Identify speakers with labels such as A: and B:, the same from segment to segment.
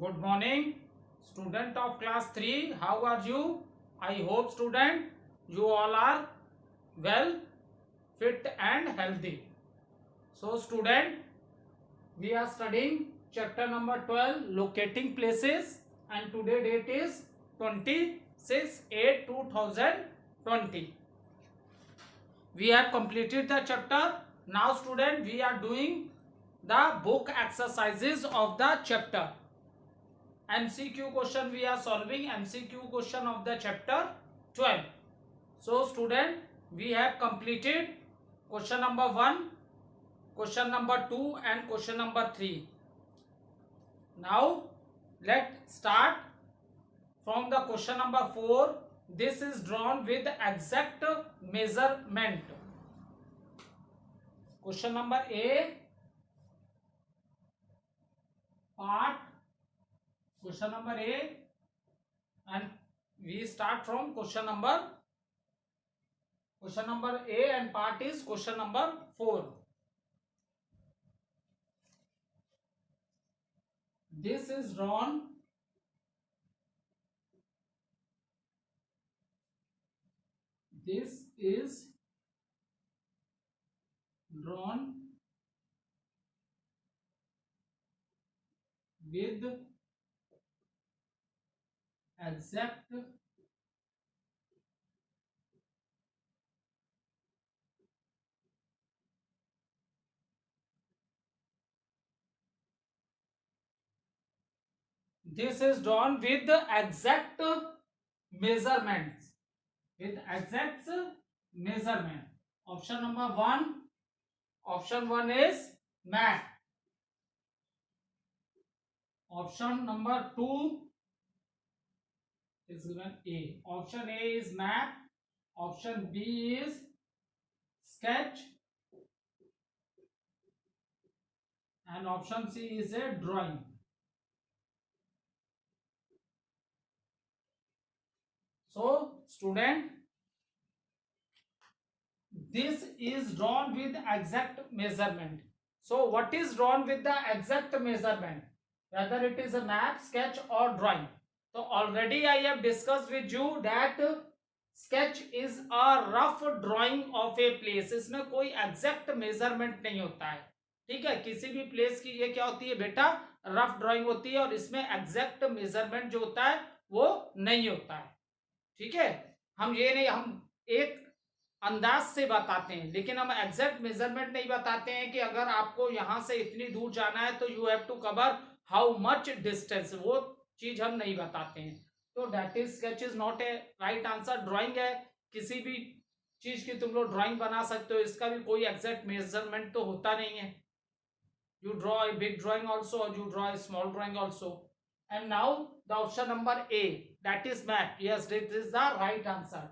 A: Good morning, student of class 3. How are you? I hope, student, you all are well, fit and healthy. So, student, we are studying chapter number 12, locating places, and today date is 26/8/2020. We have completed the chapter. Now, student, we are doing the book exercises of the chapter. MCQ question we are solving, MCQ question of the chapter 12. So student, we have completed question number 1, question number 2 and question number 3. Now let's start from the question number 4. This is drawn with exact measurement. Question number A, part, question number A, and we start from question number A, and part is question number 4. This is drawn with exact this is drawn with the exact measurements, with exact measurement. Option number 1, option 1 is map. Option number 2 is given A. Option A is map, option B is sketch, and option C is a drawing. So student, this is drawn with exact measurement. So what is drawn with the exact measurement, whether it is a map, sketch or drawing? So already I have discussed with you that sketch is a rough drawing of a place. इसमें कोई exact measurement नहीं होता है, ठीक है। किसी भी place की ये क्या होती है बेटा, रफ ड्राइंग होती है, और इसमें एग्जैक्ट मेजरमेंट जो होता है वो नहीं होता है, ठीक है। हम ये नहीं, हम एक अंदाज से बताते हैं, लेकिन हम एग्जैक्ट मेजरमेंट नहीं बताते हैं कि अगर आपको यहां से इतनी दूर जाना है तो you have to cover how much distance, वो चीज हम नहीं बताते हैं। तो that is sketch is not a right answer. Drawing है, किसी भी चीज की तुम लोग ड्राइंग बना सकते हो, इसका भी कोई एग्जैक्ट मेजरमेंट तो होता नहीं है। you draw a big drawing also, or you draw a small drawing also. And now the option number A, that is map. Yes, this is the right answer.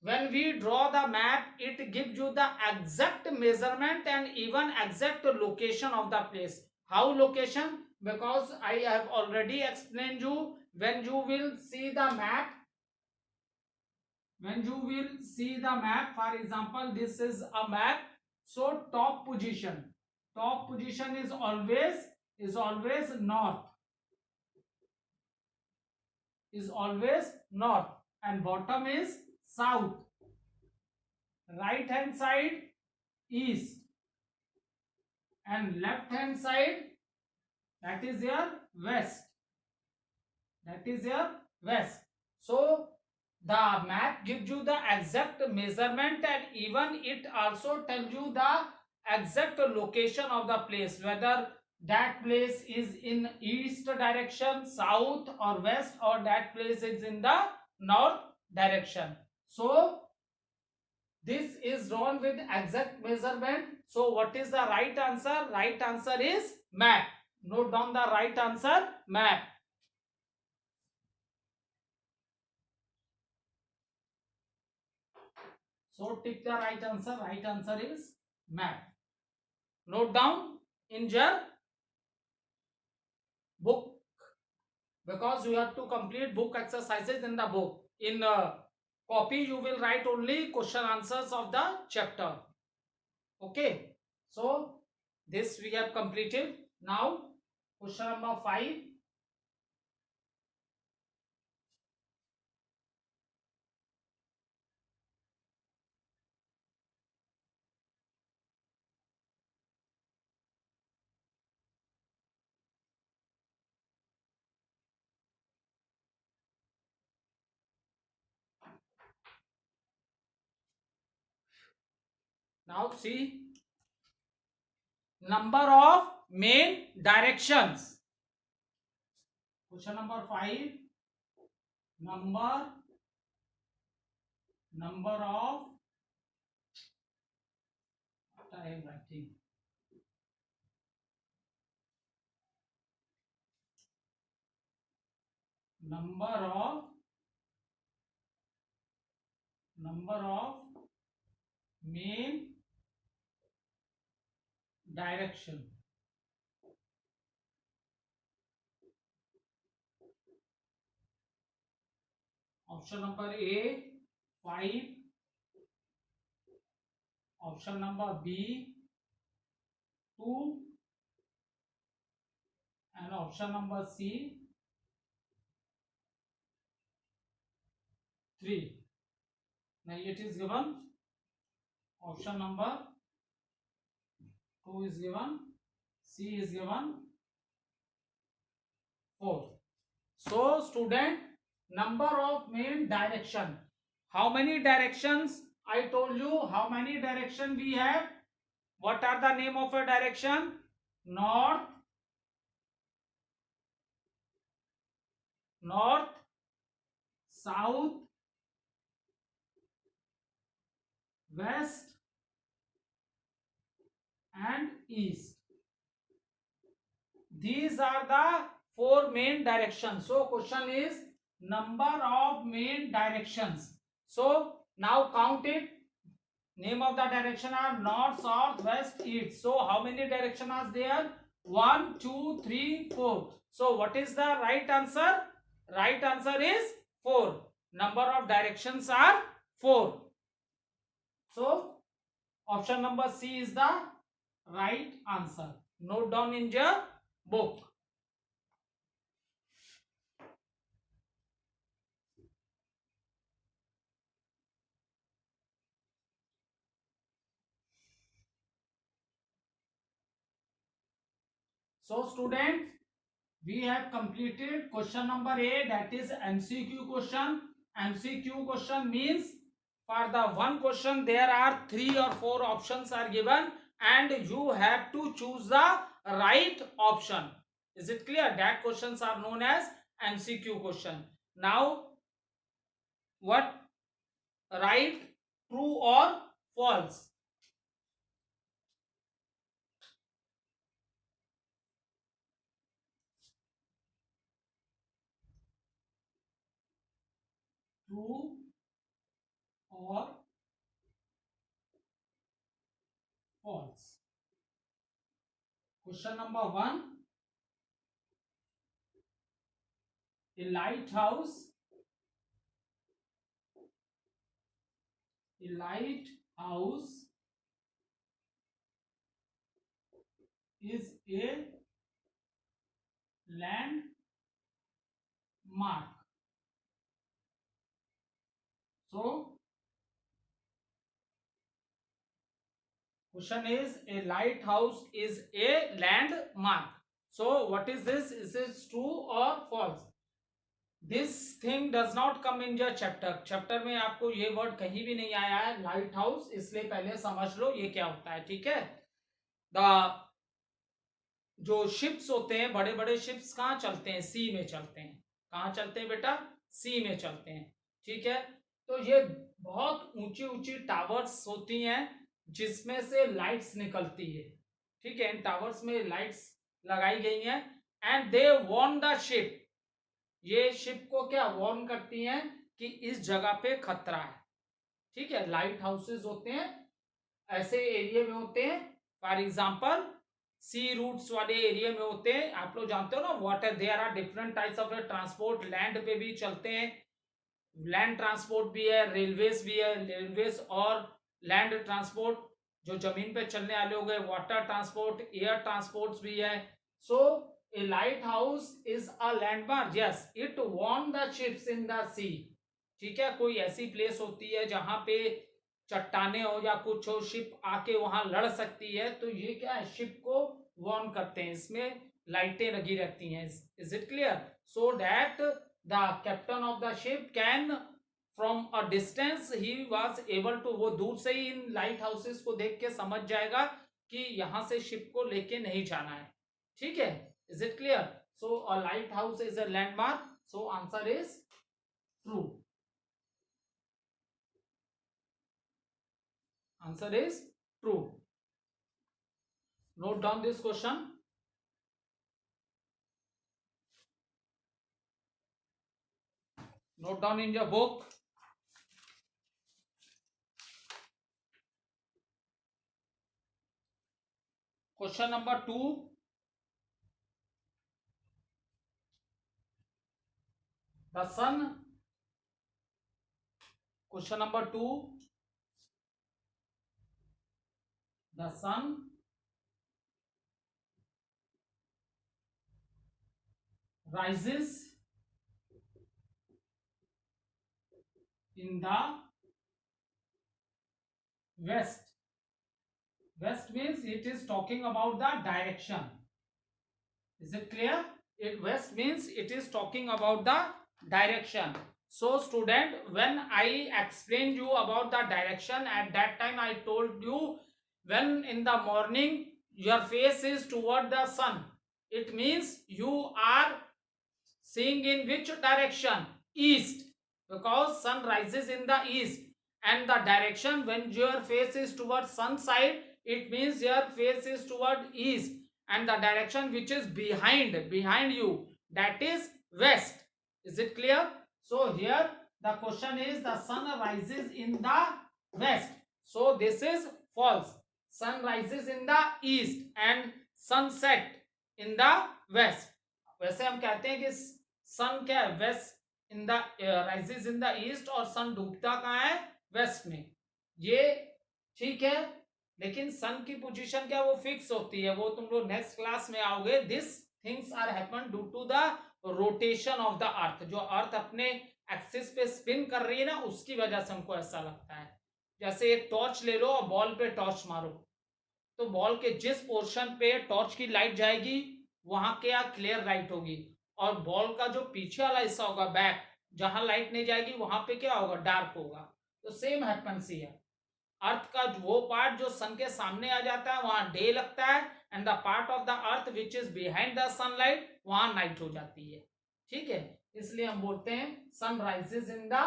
A: When we draw the map, it gives you the exact measurement and even exact location of the place. How location? Because I have already explained you, when you will see the map, for example this is a map, so top position is always north, and bottom is south, right hand side east, and left hand side, that is your west, so the map gives you the exact measurement, and even it also tells you the exact location of the place, whether that place is in east direction, south or west, or that place is in the north direction. So this is drawn with exact measurement. So what is the right answer? Right answer is map. Note down the right answer, map. So tick the right answer. Right answer is map. Note down in your book, because you have to complete book exercises in the book. In copy you will write only question answers of the chapter. Okay, so this we have completed. Now question number 5. Now see, number of main directions. Question number 5, number of, what I am writing, number of main direction. Option number A 5, option number B 2, and option number C 3. Now it is given option number 2 is given, C is given, 4. So student, number of main direction. How many directions? I told you how many direction we have. What are the name of a direction? North, south, west and east. These are the 4 main directions. So question is number of main directions. So now count it. Name of the direction are north, south, west, east. So how many directions are there? 1, 2, 3, 4. So what is the right answer? Right answer is 4. Number of directions are 4. So option number C is the right answer. Note down in your book. So student, we have completed question number A, that is MCQ question. MCQ question means for the one question there are 3 or 4 options are given and you have to choose the right option. Is it clear? That questions are known as MCQ question. Now what? Right, true or false? True or false? Question number 1. A lighthouse is a landmark. So question is, a lighthouse is a landmark. So what is this? Is this true or false? This thing does not come in your chapter में आपको ये word कहीं भी नहीं आया है light house, इसलिए पहले समझ लो ये क्या होता है. ठीक है. द जो शिप्स होते हैं, बड़े बड़े शिप्स कहाँ चलते हैं? सी में चलते हैं. कहाँ चलते हैं बेटा? सी में चलते हैं. ठीक है. तो ये बहुत ऊंची ऊंची टावर्स होती हैं जिसमें से लाइट्स निकलती है. ठीक है. इन टावर्स में लाइट्स लगाई गई हैं and they warn the ship. ये शिप को क्या वार्न करती हैं कि इस जगह पे खतरा है. ठीक है. लाइट हाउसेस होते हैं ऐसे एरिया में होते हैं. फॉर एग्जांपल सी रूट्स वाले एरिया में होते हैं. आप लोग जानते हो ना, water there are different types of transport. Land पे भी चलते हैं, लैंड ट्रांसपोर्ट भी है, रेलवेज भी है. रेलवेज और लैंड ट्रांसपोर्ट जो जमीन पे चलने वाले हो गए, वाटर ट्रांसपोर्ट, एयर ट्रांसपोर्ट भी है. सो a lighthouse is a landmark. Yes, it warn the ships in the sea. ठीक है. कोई ऐसी प्लेस होती है जहां पे चट्टाने हो या कुछ हो, शिप आके वहां लड़ सकती है, तो ये क्या है? शिप को वार्न करते हैं. इसमें लाइटें लगी रहती हैं. Is it clear? So that the captain of the ship can from a distance he was able to, वो दूर से ही इन लाइट हाउसेस को देख के समझ जाएगा कि यहां से शिप को लेके नहीं जाना है. ठीक है, is it clear? So a light house is a landmark, so answer is true. Answer is true. Note down this question. Note down in your book. Question number 2. The sun. Question number 2. The sun rises in the west. West means it is talking about the direction. Is it clear? West means it is talking about the direction. So student, when I explained you about the direction, at that time I told you, when in the morning your face is toward the sun, it means you are seeing in which direction? East, because sun rises in the east, and the direction when your face is towards sun side, it means your face is toward east, and the direction which is behind you, that is west. Is it clear? So here the question is, the sun rises in the west, so this is false. Sun rises in the east and sunset in the west. वैसे हम कहते हैं कि sun क्या है, west in the rises in the east, और sun डूबता कहाँ है, वेस्ट में. ये ठीक है, लेकिन सन की पोजीशन क्या वो फिक्स होती है, वो तुम लोग नेक्स्ट क्लास में आओगे. This things are happen due to the rotation of the earth. जो अर्थ अपने एक्सिस पे स्पिन कर रही है ना, उसकी वजह से हमको ऐसा लगता है. जैसे एक टॉर्च ले लो और बॉल पे टॉर्च मारो, तो बॉल के जिस पोर्शन पे टॉर्च की लाइट जाएगी वहां क्या क्लियर लाइट होगी, और बॉल का जो पीछे वाला हिस्सा होगा, बैक, जहां लाइट नहीं जाएगी वहां पे क्या होगा, डार्क होगा. तो सेम हैपन्स हियर. अर्थ का वो पार्ट जो सन के सामने आ जाता है वहां डे लगता है, and the part of the earth which is behind the sunlight वहां नाइट हो जाती है. ठीक है, इसलिए हम बोलते हैं sun rises in the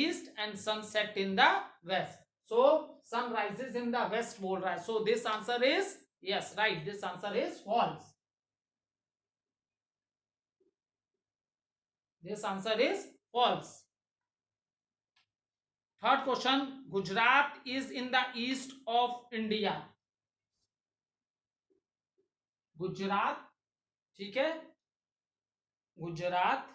A: east and sun set in the west. So sun rises in the west बोल रहा है. So this answer is yes right, this answer is false. This answer is false. Third question. Gujarat is in the east of India. Gujarat, ठीक है, Gujarat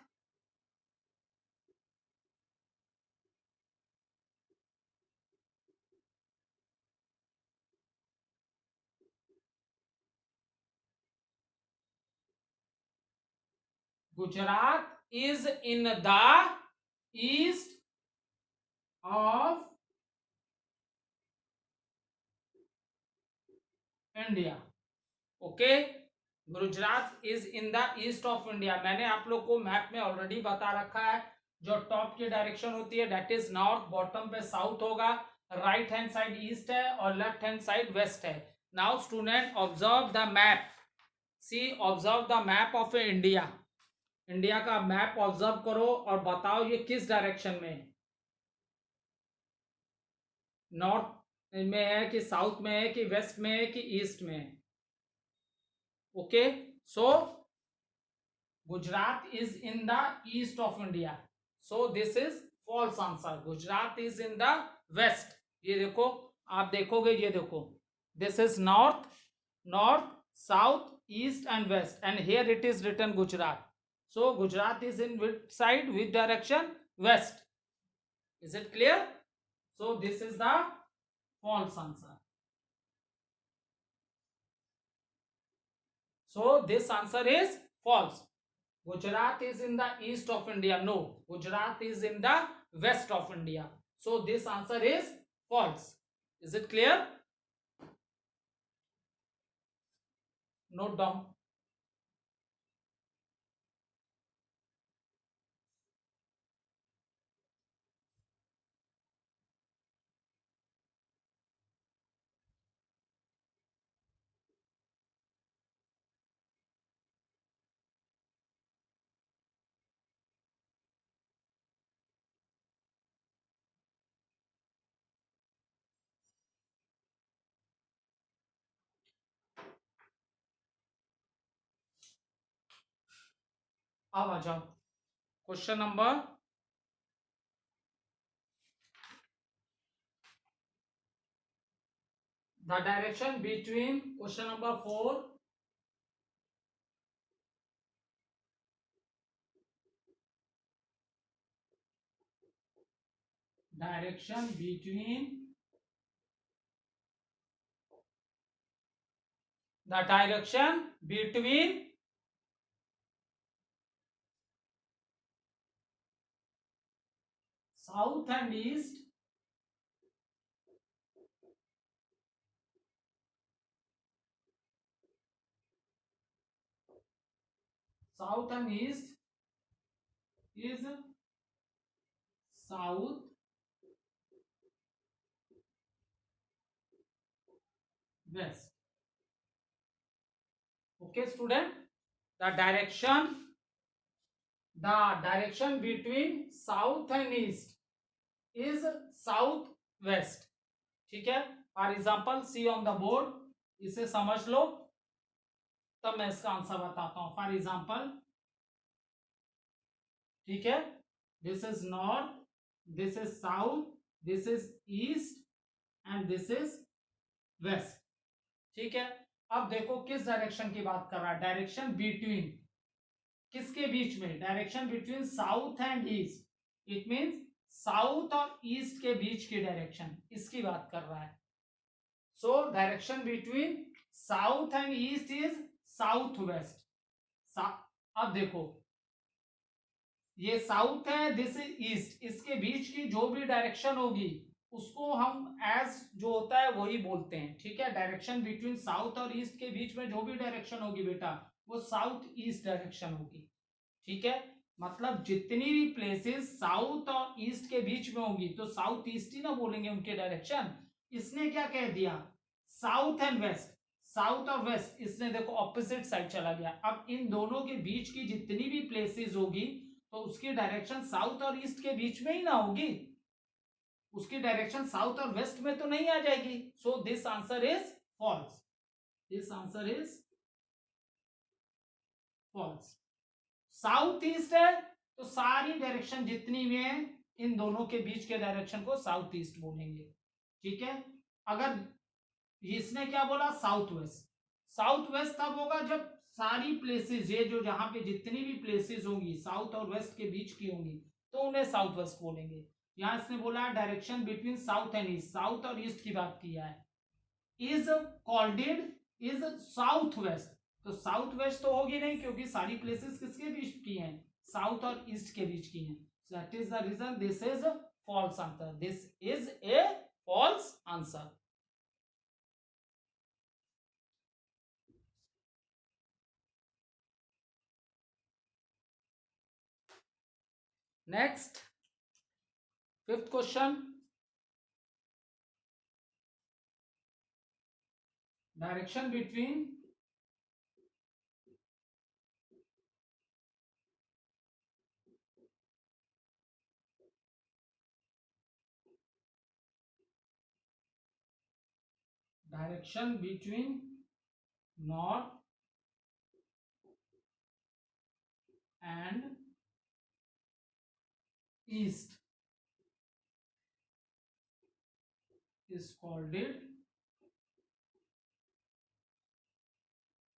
A: Gujarat is in the east of India. Okay, Gujarat is in the east of India. मैंने आप लोग को map में already बता रखा है. जो टॉप की डायरेक्शन होती है दैट इज नॉर्थ, बॉटम पे साउथ होगा, राइट हैंड साइड ईस्ट है और लेफ्ट हैंड साइड वेस्ट है. Now student observe the map. See, observe the map of India. India का मैप ऑब्जर्व करो और बताओ ये किस डायरेक्शन में है. नॉर्थ में है कि साउथ में है कि वेस्ट में है कि ईस्ट में है. Okay, so Gujarat is in the east of India, so this is false answer. Gujarat is in the west. ये देखो, आप देखोगे, ये देखो, this is north, north, south, east and west, and here it is written Gujarat. So Gujarat is in which side, which direction? West. Is it clear? So this is the false answer. So this answer is false. Gujarat is in the east of India. No, Gujarat is in the west of India. So this answer is false. Is it clear? Note down. अब आ जाओ question number the direction between question number 4 direction between the direction between south and east is south west. Okay student, the direction between south and east is south west. ठीक है, for example see on the board, इसे समझ लो तब मैं इसका answer बताता हूं. For example, ठीक है, this is north, this is south, this is east and this is west. ठीक है, अब देखो किस डायरेक्शन की बात कर रहा है. डायरेक्शन बिटवीन, किसके बीच में? Direction between south and east. It means south और ईस्ट के बीच की डायरेक्शन, इसकी बात कर रहा है. So direction between south and east is south west. अब देखो, ये साउथ है, दिस इज ईस्ट, इसके बीच की जो भी डायरेक्शन होगी उसको हम एज जो होता है वही बोलते हैं. ठीक है, डायरेक्शन बिटवीन साउथ और ईस्ट के बीच में जो भी डायरेक्शन होगी बेटा, वो साउथ ईस्ट डायरेक्शन होगी. ठीक है, मतलब जितनी भी प्लेसेस साउथ और ईस्ट के बीच में होगी तो साउथ ईस्ट ही ना बोलेंगे उनके डायरेक्शन. इसने क्या कह दिया, साउथ एंड वेस्ट, साउथ और वेस्ट, इसने देखो ऑपोजिट साइड चला गया. अब इन दोनों के बीच की जितनी भी प्लेसेस होगी तो उसकी डायरेक्शन साउथ और ईस्ट के बीच में ही ना होगी, उसकी डायरेक्शन साउथ और वेस्ट में तो नहीं आ जाएगी. So this answer is false. This answer is false. South east है तो सारी डायरेक्शन जितनी भी है इन दोनों के बीच के डायरेक्शन को साउथ ईस्ट बोलेंगे. ठीक है, अगर इसने क्या बोला, साउथ वेस्ट. साउथ वेस्ट तब होगा जब सारी प्लेसेस, ये जो जहां पे जितनी भी प्लेसेस होंगी साउथ और वेस्ट के बीच की होंगी तो उन्हें साउथ वेस्ट बोलेंगे. यहां इसने बोला direction between south and east, south और ईस्ट की बात किया है. इज कॉल्डेड इज साउथ वेस्ट, तो साउथ वेस्ट तो होगी नहीं क्योंकि सारी प्लेसेस किसके बीच की हैं, साउथ और ईस्ट के बीच की हैं. That is the reason this is false answer. This is a false answer. Next, fifth question. Direction between direction between north and east is called it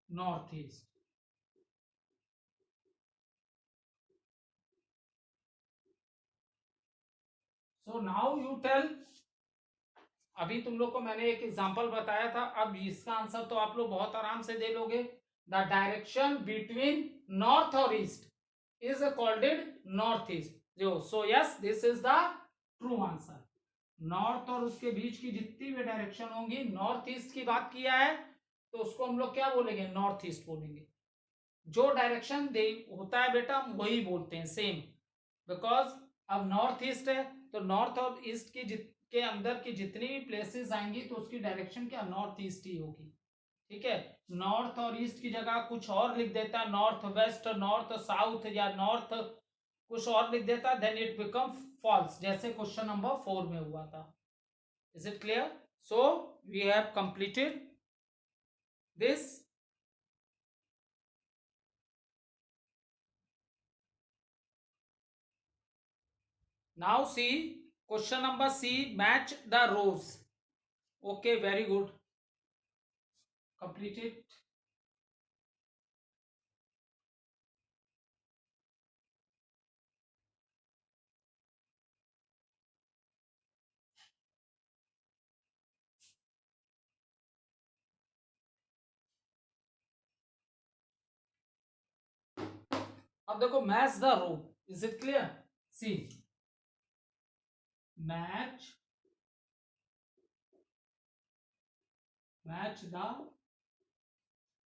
A: northeast. So now you tell, अभी तुम लोग को मैंने एक example बताया था, अब इसका आंसर तो आप लोग बहुत आराम से दे लोगे. द डायरेक्शन बिटवीन नॉर्थ और east is called it north east. जो so yes, this is the true answer. North और उसके बीच की जितनी भी डायरेक्शन होंगी, नॉर्थ ईस्ट की बात किया है तो उसको हम लोग क्या बोलेंगे, नॉर्थ ईस्ट बोलेंगे. जो डायरेक्शन दे होता है बेटा हम वही बोलते हैं सेम, बिकॉज अब नॉर्थ ईस्ट है तो नॉर्थ और ईस्ट की के अंदर की जितनी भी प्लेसेस आएंगी तो उसकी डायरेक्शन क्या, नॉर्थ ईस्ट ही होगी. ठीक है, नॉर्थ और ईस्ट की जगह कुछ और लिख देता, नॉर्थ वेस्ट, नॉर्थ साउथ या नॉर्थ कुछ और लिख देता, देन इट बिकम फॉल्स, जैसे क्वेश्चन नंबर 4 में हुआ था. Is it clear? So we have completed this Now see question number C, match the rows. Okay, very good. Complete it. अब देखो match the row, is it clear? See match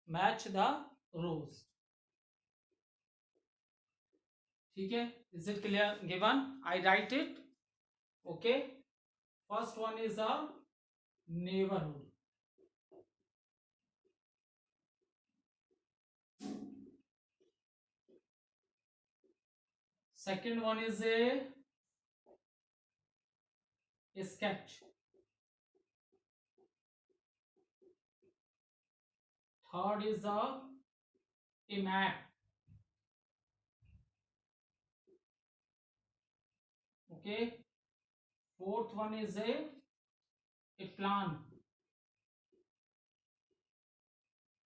A: match the rows, ठीक है? Is it clear? Given, I write it. Okay, first one is a neighbourhood. Second one is a sketch. Third is a map. Okay. Fourth one is a plan.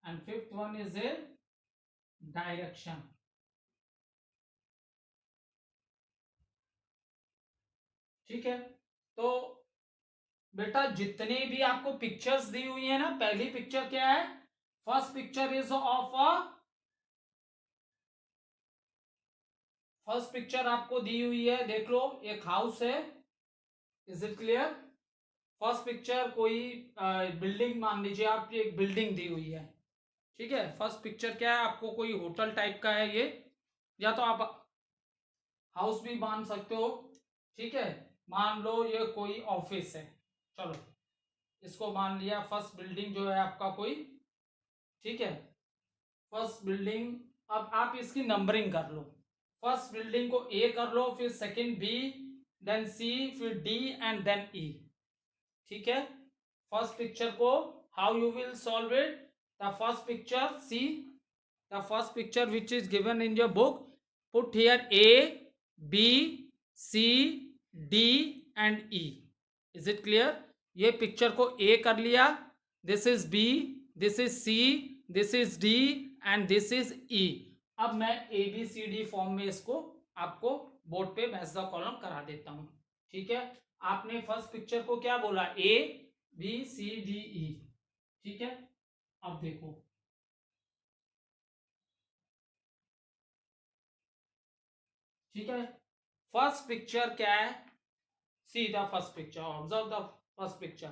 A: And fifth one is a direction. ठीक है, तो बेटा जितने भी आपको pictures दी हुई है ना, पहली पिक्चर क्या है? First picture is of a, first picture आपको दी हुई है, देख लो, एक हाउस है. Is it clear? First picture कोई बिल्डिंग, मान लीजिए आप, एक बिल्डिंग दी हुई है. ठीक है, फर्स्ट पिक्चर क्या है? आपको कोई होटल टाइप का है ये, या तो आप हाउस भी मान सकते हो. ठीक है, मान लो ये कोई ऑफिस है, चलो इसको मान लिया फर्स्ट बिल्डिंग जो है आपका कोई. ठीक है, फर्स्ट बिल्डिंग. अब आप इसकी नंबरिंग कर लो. फर्स्ट बिल्डिंग को ए कर लो, फिर सेकंड बी, देन सी, फिर डी एंड देन ई. ठीक है, फर्स्ट पिक्चर को how you will solve it? The first picture, see the first picture which is given in your book, put here A, B, C, D and E. Is it clear? ये picture को A कर लिया, this is B, this is C, this is D and this is E. अब मैं A B C D form में इसको आपको board पे मैच द कॉलम करा देता हूं. ठीक है, आपने फर्स्ट पिक्चर को क्या बोला? A B C D E. ठीक है, अब देखो, ठीक है, फर्स्ट पिक्चर क्या है? See the first picture, observe the first picture.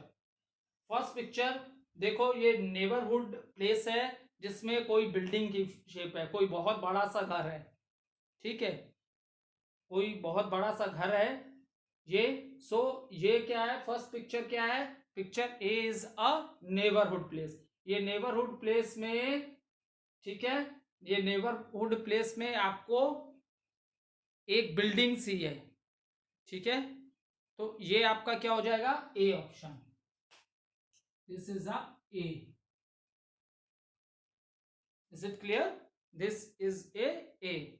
A: First picture देखो, ये नेबरहुड प्लेस है जिसमें कोई बिल्डिंग की शेप है, कोई बहुत बड़ा सा घर है. ठीक है, कोई बहुत बड़ा सा घर है ये. सो ये क्या है? फर्स्ट पिक्चर क्या है? Picture A is a neighbourhood place. ये नेबरहुड प्लेस में, ठीक है, ये नेबरहुड प्लेस में आपको एक बिल्डिंग सी है. ठीक है, तो ये आपका क्या हो जाएगा? A option. This is a A. Is it clear? This is ए.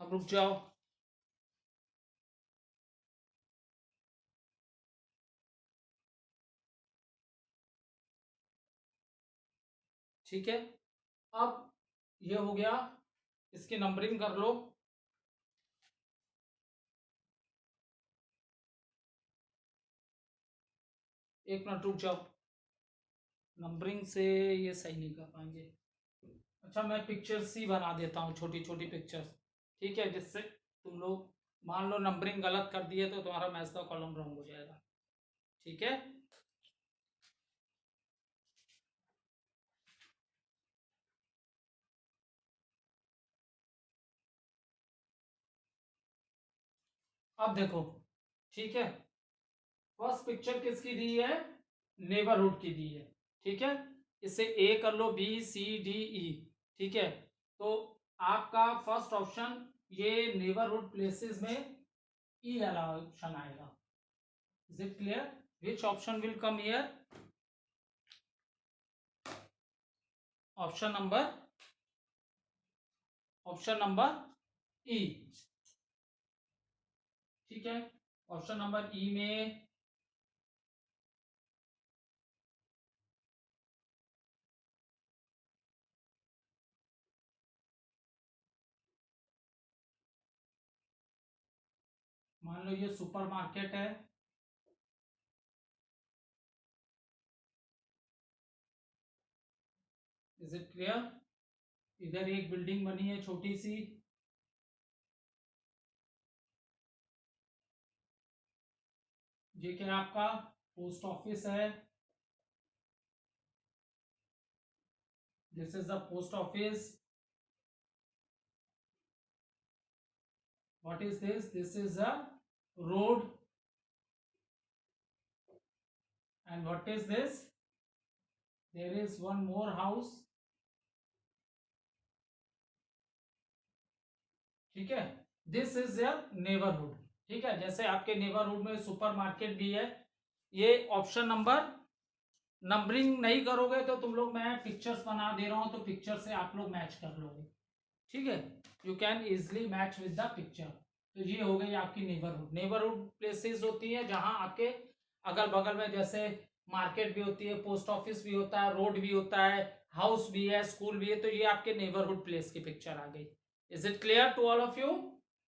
A: अब रुक जाओ. ठीक है, अब ये हो गया, इसकी नंबरिंग कर लो. एक मिनट रुक जाओ, नंबरिंग से ये सही नहीं कर पाएंगे. अच्छा, मैं पिक्चर्स ही बना देता हूँ, छोटी छोटी पिक्चर्स. ठीक है, जिससे तुम लोग, मान लो नंबरिंग गलत कर दिए तो तुम्हारा मैच द कॉलम रॉन्ग हो जाएगा. ठीक है, अब देखो. ठीक है, फर्स्ट पिक्चर किसकी दी है? नेबरहुड की दी है. ठीक है, इसे ए कर लो, बी सी डी ई. ठीक है, तो आपका फर्स्ट ऑप्शन ये नेबरहुड प्लेसेस में ई वाला ऑप्शन आएगा. Is it clear? Which option will come here? Option number option number ई। ठीक है, ऑप्शन नंबर ई में मान लो ये सुपरमार्केट है। Is it clear? इधर एक बिल्डिंग बनी है छोटी सी, ये क्या आपका पोस्ट ऑफिस है। This is the post office. What is this? This is a road. And what is this? There is one more house. ठीक है, दिस इज योर नेबरहुड। ठीक है, जैसे आपके नेबरहुड में सुपरमार्केट भी है। ये ऑप्शन नंबर, नंबरिंग नहीं करोगे तो तुम लोग, मैं पिक्चर्स बना दे रहा हूं तो पिक्चर से आप लोग मैच कर लोगे। ठीक है, you can easily match with the picture. तो ये हो गई आपकी नेबरहुड। नेबरहुड प्लेसेस होती है जहां आपके अगल बगल में, जैसे मार्केट भी होती है, पोस्ट ऑफिस भी होता है, रोड भी होता है, हाउस भी है, स्कूल भी है। तो ये आपके नेबरहुड प्लेस की पिक्चर आ गई। Is it clear to all of you?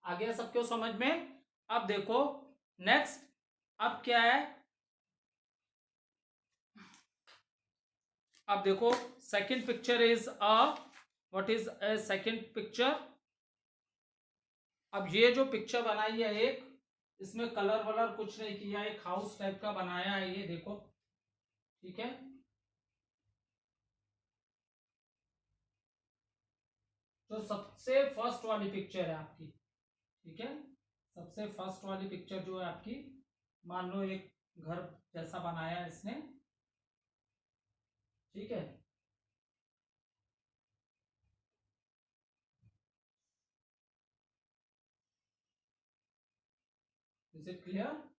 A: आ गया सबको समझ में? अब देखो नेक्स्ट, अब क्या है, अब देखो second picture is a, what is a second picture. अब ये जो पिक्चर बनाई है एक, इसमें कलर वलर कुछ नहीं किया, एक हाउस टाइप का बनाया है ये देखो। ठीक है, तो सबसे फर्स्ट वाली पिक्चर है आपकी। ठीक है, सबसे फर्स्ट वाली पिक्चर जो है आपकी, मान लो एक घर जैसा बनाया है इसने। ठीक है, इज इट क्लियर?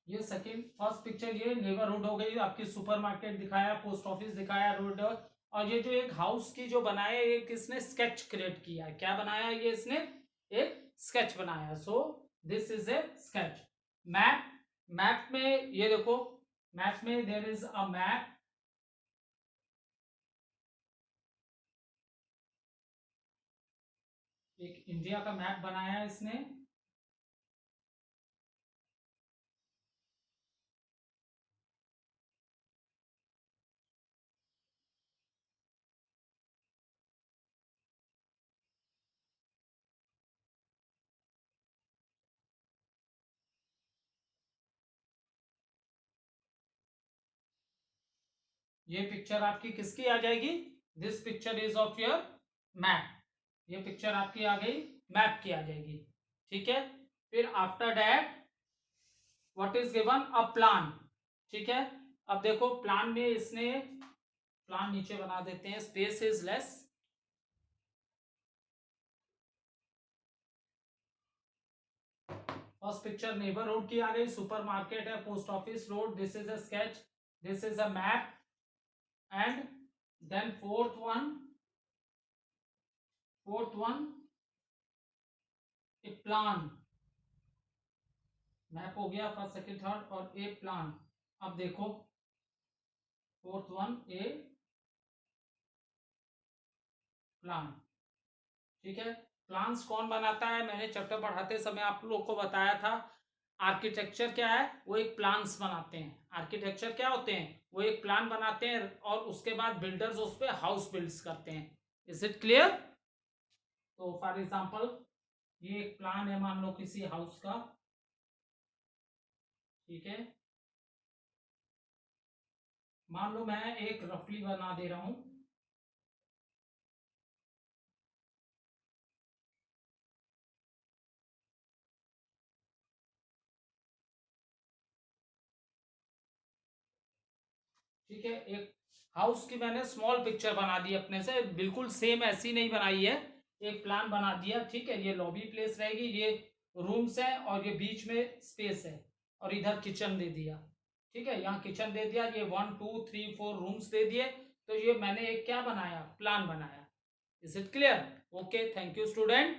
A: ये सेकंड, फर्स्ट पिक्चर ये नेबरहुड हो गई आपकी, सुपरमार्केट दिखाया, पोस्ट ऑफिस दिखाया, रोड। और ये जो एक हाउस की जो बनाया, ये किसने स्केच क्रिएट किया है, क्या बनाया ये इसने? एक स्केच बनाया। सो this is A sketch. Map, map में ये देखो, मैप में देयर इज अ मैप। एक इंडिया का मैप बनाया है इसने। ये पिक्चर आपकी किसकी आ जाएगी? This picture is of your map. ये पिक्चर आपकी आ गई, मैप की आ जाएगी। ठीक है, फिर after that what is given? A plan. ठीक है, अब देखो प्लान में इसने, प्लान नीचे बना देते हैं, space is less. First picture neighbourhood की आ गई, सुपरमार्केट है, post office, road. This is a sketch, this is a map, and then fourth one a plan. Map हो गया फर्स्ट सेकंड थर्ड, और ए प्लान। अब देखो फोर्थ वन ए प्लान। ठीक है, प्लान्स कौन बनाता है? मैंने चैप्टर पढ़ाते समय आप लोग को बताया था। आर्किटेक्चर क्या है? वो एक प्लान्स बनाते हैं। आर्किटेक्चर क्या होते हैं? वो एक प्लान बनाते हैं और उसके बाद बिल्डर्स उस पर हाउस बिल्ड्स करते हैं। Is it clear? तो फॉर एग्जांपल ये एक प्लान है मान लो किसी हाउस का। ठीक है, मान लो मैं एक रफली बना दे रहा हूं। ठीक है, एक हाउस की मैंने स्मॉल पिक्चर बना दी अपने से, बिल्कुल सेम ऐसी नहीं बनाई है, एक प्लान बना दिया, ठीक है। ये लॉबी प्लेस रहेगी, ये रूम्स है और ये बीच में स्पेस है और इधर किचन दे दिया, ठीक है। यहाँ किचन दे दिया, ये 1 2 3 4 रूम्स दे दिए। तो ये मैंने एक क्या बनाया, प्लान बनाया। Is it clear? Okay, thank you student.